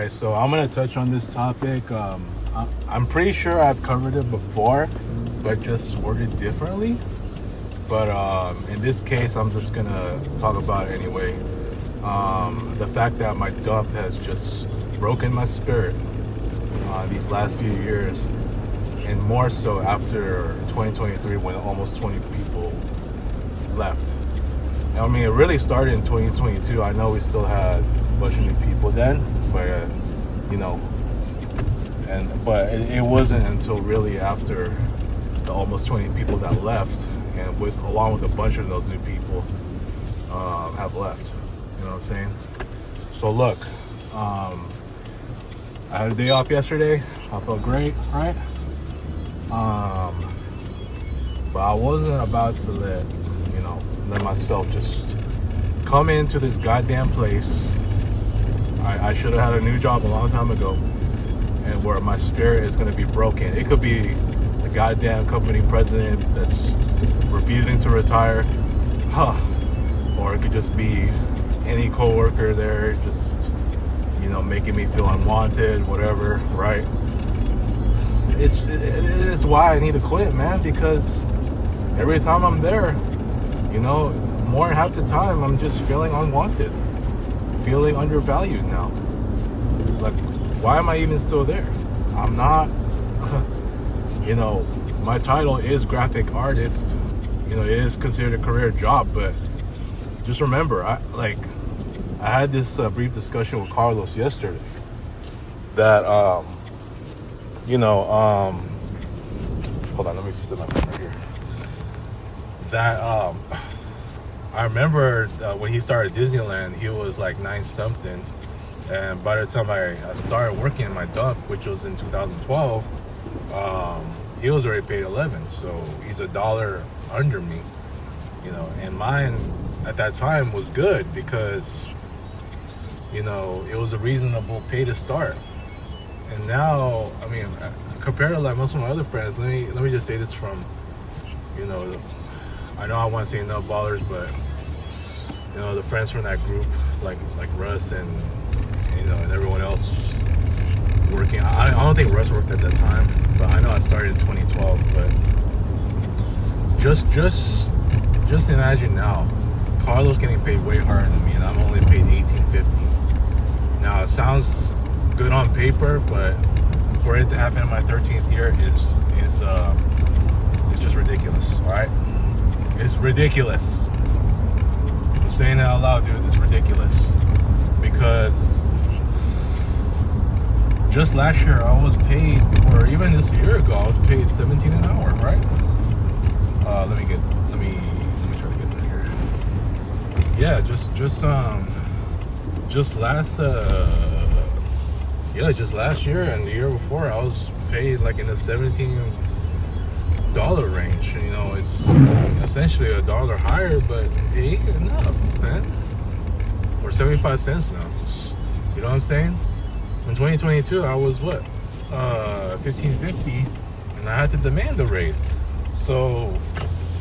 right, so I'm gonna touch on this topic. I'm pretty sure I've covered it before, but just worded differently. But in this case, I'm just gonna talk about it anyway. The fact that my dump has just broken my spirit these last few years, and more so after 2023 when almost 20 people left. I mean, it really started in 2022. I know we still had a bunch of new people then, but but it wasn't until really after the almost 20 people that left, and along with a bunch of those new people have left. You know what I'm saying? So look, I had a day off yesterday. I felt great, right? But I wasn't about to let myself just come into this goddamn place. I should have had a new job a long time ago, and where my spirit is going to be broken. It could be the goddamn company president that's refusing to retire, or it could just be any coworker there just making me feel unwanted, whatever, right? It's why I need to quit, man, because every time I'm there, more than half the time I'm just feeling unwanted, feeling undervalued now. Like, why am I even still there? I'm not, my title is graphic artist. It is considered a career job, but just remember, I had this brief discussion with Carlos yesterday that, hold on, let me set my phone right here. That, I remember when he started Disneyland, he was like 9 something. And by the time I started working in my dump, which was in 2012, he was already paid 11. So he's $1 under me, and mine at that time was good because, it was a reasonable pay to start. And now, I mean, compared to like most of my other friends, let me just say this from, I know I want to say no ballers, but the friends from that group, like Russ and and everyone else working. I don't think Russ worked at that time, but I know I started in 2012. But just imagine now, Carlos getting paid way harder than me, and I'm only paid $18.50. Now it sounds good on paper, but for it to happen in my 13th year is just ridiculous. All right, it's ridiculous. I'm saying it out loud, dude. It's ridiculous because just last year I was paid, or even just a year ago, I was paid $17 an hour, right? Let me try to get that here. Yeah, just last year and the year before, I was paid like in the $17 range. It's essentially $1 higher, but it ain't enough, man. Or 75 cents now. You know what I'm saying? In 2022, I was what, $15.50, and I had to demand a raise. So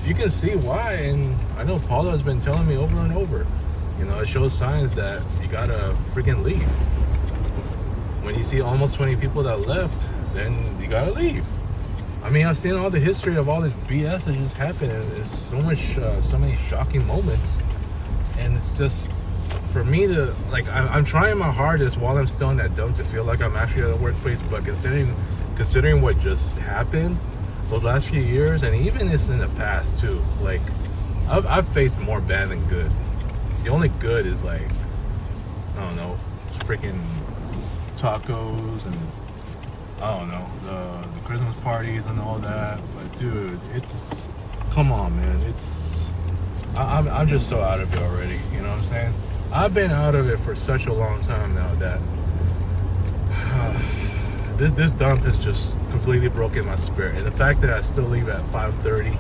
you can see why, and I know Paula has been telling me over and over. It shows signs that you gotta freaking leave. When you see almost 20 people that left, then you gotta leave. I mean, I've seen all the history of all this BS that just happened, and it's so many shocking moments, and it's just, for me to, like, I'm trying my hardest while I'm still in that dump to feel like I'm actually at the workplace, but considering what just happened those last few years, and even this in the past too, like, I've faced more bad than good. The only good is, like, I don't know, freaking tacos and, I don't know, the Christmas parties and all that. But dude, come on, man, I'm just so out of it already. You know what I'm saying? I've been out of it for such a long time now that this dump has just completely broken my spirit. And the fact that I still leave at 5:30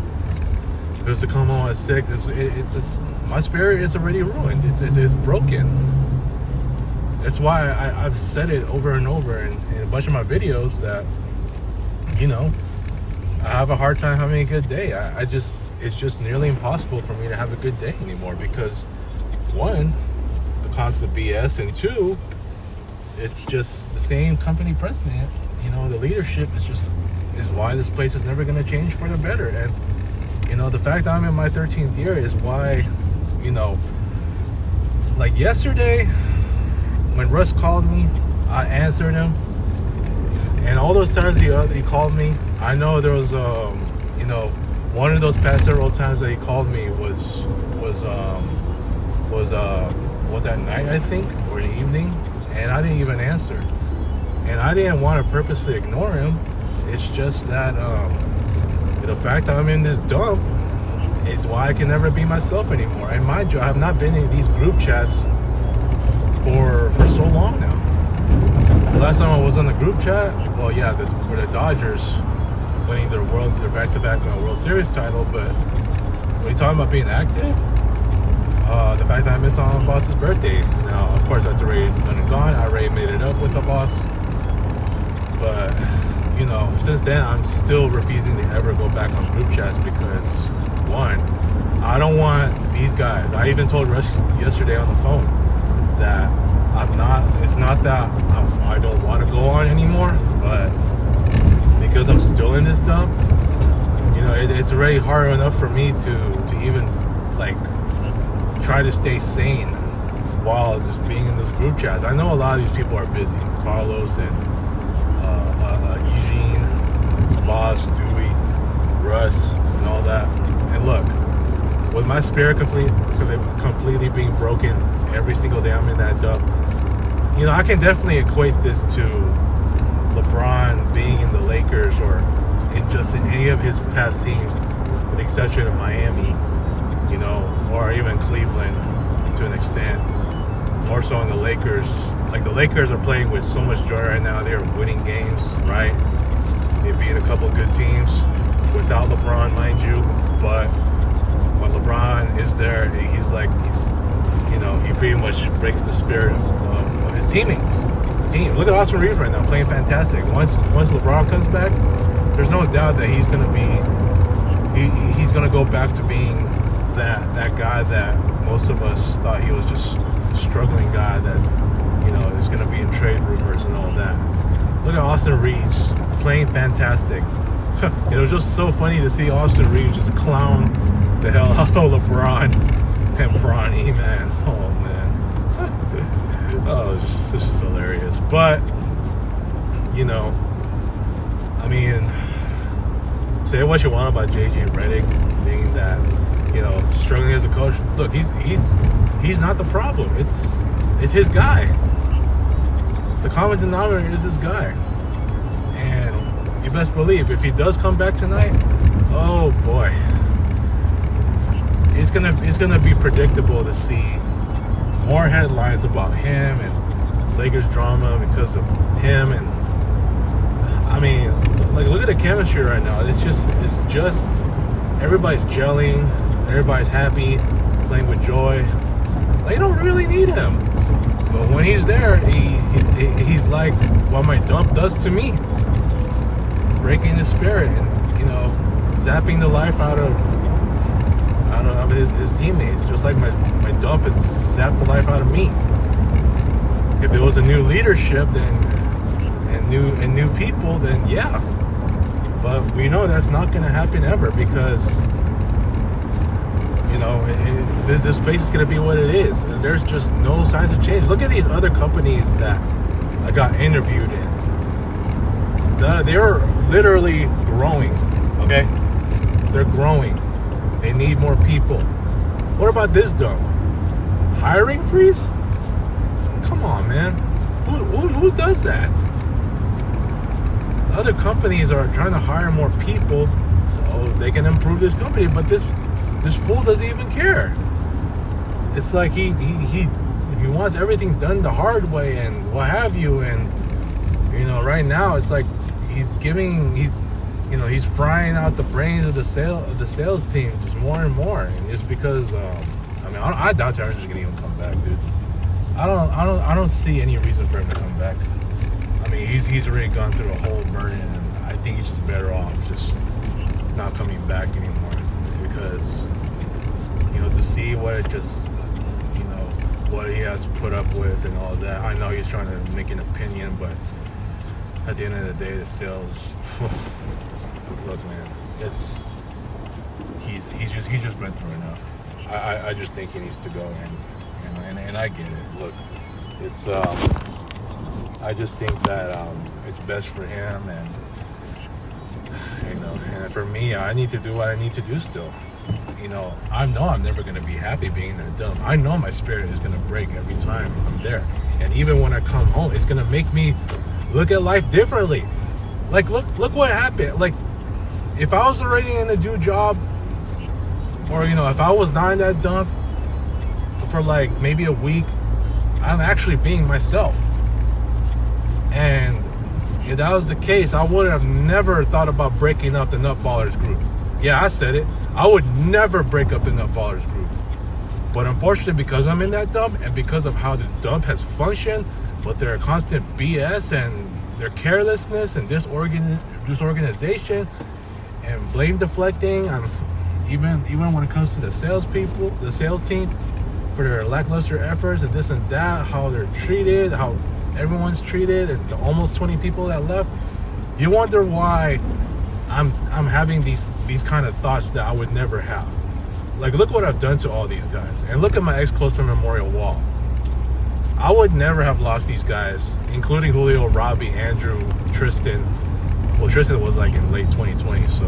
because to come home at 6, it's my spirit is already ruined. It's broken. That's why I've said it over and over in a bunch of my videos that, I have a hard time having a good day. It's just nearly impossible for me to have a good day anymore because, one, the constant BS, and two, it's just the same company president. You know, the leadership is why this place is never going to change for the better. And you know, the fact that I'm in my 13th year is why, you know, like yesterday when Russ called me, I answered him. And all those times he called me, I know there was you know, one of those past several times that he called me was at night, I think, or in the evening, and I didn't even answer. And I didn't want to purposely ignore him. It's just that the fact that I'm in this dump is why I can never be myself anymore. And mind you, I have not been in these group chats for so long now. The last time I was on the group chat, well, yeah, for the Dodgers winning their back-to-back World Series title. But when you're talking about being active, the fact that I missed on boss's birthday. Now, of course, that's already done and gone. I already made it up with the boss. But you know, since then, I'm still refusing to ever go back on group chats because, one, I don't want these guys. I even told Russ yesterday on the phone that it's not that I don't want to go on anymore, but because I'm still in this dump, you know, it's already hard enough for me to even, like, try to stay sane while just being in those group chats. I know a lot of these people are busy. Carlos and Eugene, Boss, Dewey, Russ, and all that. And look, with my spirit completely being broken every single day I'm in that dump, you know, I can definitely equate this to LeBron being in the Lakers or in any of his past teams, with the exception of Miami, you know, or even Cleveland to an extent. More so in the Lakers. Like, the Lakers are playing with so much joy right now. They're winning games, right? They beat a couple good teams without LeBron, mind you. But when LeBron is there, you know, he pretty much breaks the spirit of his teammates. Look at Austin Reeves right now, playing fantastic. Once LeBron comes back, there's no doubt that he's gonna go back to being that guy that most of us thought he was, just a struggling guy that, you know, is gonna be in trade rumors and all that. Look at Austin Reeves playing fantastic. It was just so funny to see Austin Reeves just clown the hell out of LeBron and Bronny, man. Oh man. Oh, it's just hilarious. But, you know, I mean, say what you want about JJ Redick being that, you know, struggling as a coach. Look, he's not the problem. It's his guy. The common denominator is this guy. And you best believe if he does come back tonight, oh boy, it's gonna be predictable to see more headlines about him and Lakers drama because of him. And I mean, like, look at the chemistry right now. It's just everybody's gelling, everybody's happy, playing with joy. They don't really need him, but when he's there, he's like what my dump does to me, breaking his spirit and, you know, zapping the life out of his teammates, just like my dump has zapped the life out of me. If there was a new leadership and new people, then yeah. But we know that's not going to happen ever because, you know, this place is going to be what it is. There's just no signs of change. Look at these other companies that I got interviewed in. They're literally growing, okay? They're growing. They need more people. What about this dump? Hiring freeze? Come on, man. Who does that? Other companies are trying to hire more people so they can improve this company, but this fool doesn't even care. It's like he wants everything done the hard way and what have you. And, you know, right now it's like he's frying out the brains of the sales team just more and more. And just because I doubt Terrence is gonna even come back, dude. I don't see any reason for him to come back. I mean, he's already gone through a whole burden, and I think he's just better off just not coming back anymore. Because, you know, to see what what he has to put up with and all that. I know he's trying to make an opinion, but at the end of the day, the sales. Look, man, he's just been through enough. I just think he needs to go, and I get it. Look, it's I just think that it's best for him, and and for me, I need to do what I need to do still. I know I'm never going to be happy being in the dump. I know my spirit is going to break every time I'm there. And even when I come home, it's going to make me look at life differently. Like, look what happened. Like, if I was already in a new job, or, if I was not in that dump for like maybe a week, I'm actually being myself. And if that was the case, I would have never thought about breaking up the Nutballers group. Yeah, I said it. I would never break up the Nutballers group. But unfortunately, because I'm in that dump, and because of how this dump has functioned, with their constant BS and their carelessness and disorganization and blame deflecting, even when it comes to the sales team, for their lackluster efforts and this and that, how they're treated, how everyone's treated, and the almost 20 people that left, you wonder why I'm having these kind of thoughts that I would never have. Like, look what I've done to all these guys, and look at my ex-close friend memorial wall. I would never have lost these guys, including Julio, Robbie, Andrew, Tristan. Well, Tristan was like in late 2020, so.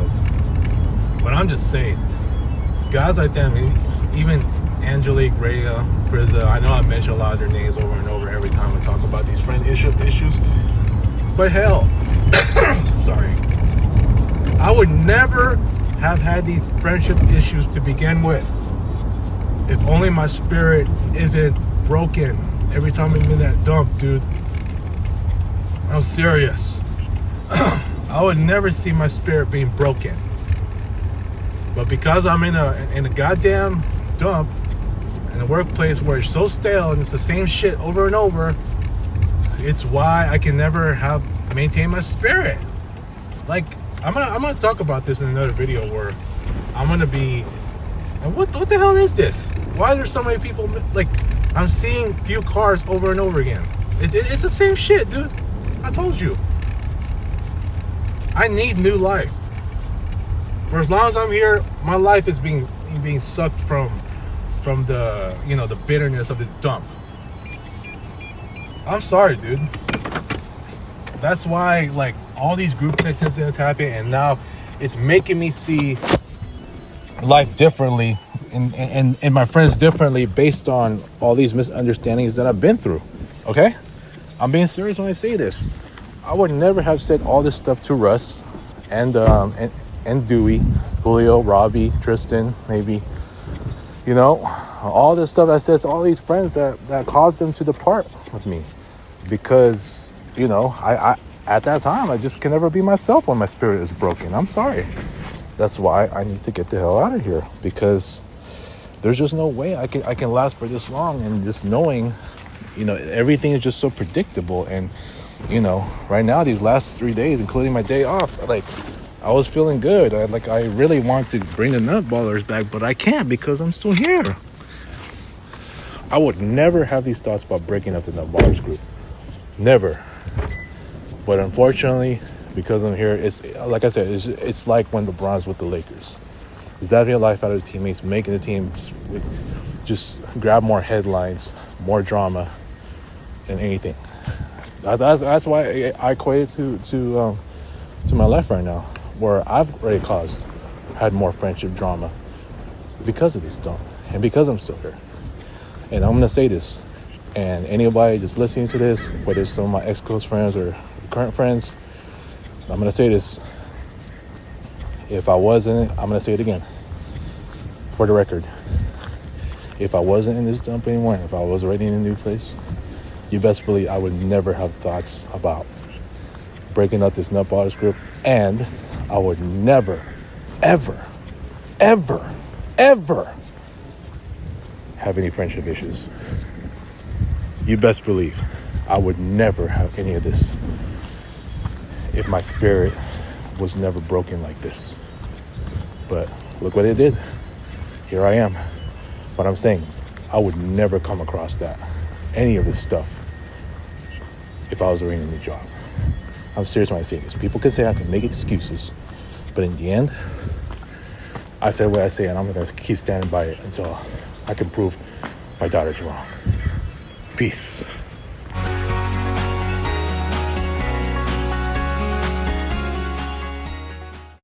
But I'm just saying, guys like them, even Angelique, Rhea, Priza, I know I mention a lot of their names over and over every time I talk about these friend issues. But hell, sorry. I would never have had these friendship issues to begin with if only my spirit isn't broken every time I'm in that dump, dude. I'm serious. I would never see my spirit being broken. But because I'm in a goddamn dump, in a workplace where it's so stale and it's the same shit over and over, it's why I can never maintain my spirit. Like, I'm gonna talk about this in another video where I'm gonna be. And what the hell is this? Why are there so many people? Like, I'm seeing few cars over and over again. It's the same shit, dude. I told you. I need new life. For as long as I'm here, my life is being sucked from the the bitterness of the dump. I'm sorry, dude. That's why, like, all these group text incidents happen, and now it's making me see life differently and my friends differently based on all these misunderstandings that I've been through. Okay? I'm being serious when I say this. I would never have said all this stuff to Russ and Dewey, Julio, Robbie, Tristan, maybe. All this stuff I said to all these friends that caused them to depart with me. Because, I at that time, I just can never be myself when my spirit is broken. I'm sorry. That's why I need to get the hell out of here, because there's just no way I can last for this long, and just knowing, everything is just so predictable. And, right now, these last 3 days, including my day off, like, I was feeling good. I really want to bring the Nutballers back, but I can't because I'm still here. I would never have these thoughts about breaking up the Nutballers group. Never. But unfortunately, because I'm here, it's like I said, it's like when LeBron's with the Lakers. He's having a life out of his teammates, making the team just grab more headlines, more drama than anything. That's why I equate it to my life right now, where I've already had more friendship drama because of this dump, and because I'm still here. And I'm gonna say this, and anybody just listening to this, whether it's some of my ex-close friends or current friends, I'm gonna say this. If I wasn't, I'm gonna say it again, for the record. If I wasn't in this dump anymore, if I was already in a new place, you best believe I would never have thoughts about breaking up this Nutballers group, and I would never, ever, ever, ever have any friendship issues. You best believe I would never have any of this if my spirit was never broken like this. But look what it did. Here I am. But I'm saying, I would never come across any of this stuff, if I was doing a new job. I'm serious when I say this. People can say I can make excuses, but in the end, I said what I say, and I'm going to keep standing by it until I can prove my daughter's wrong. Peace.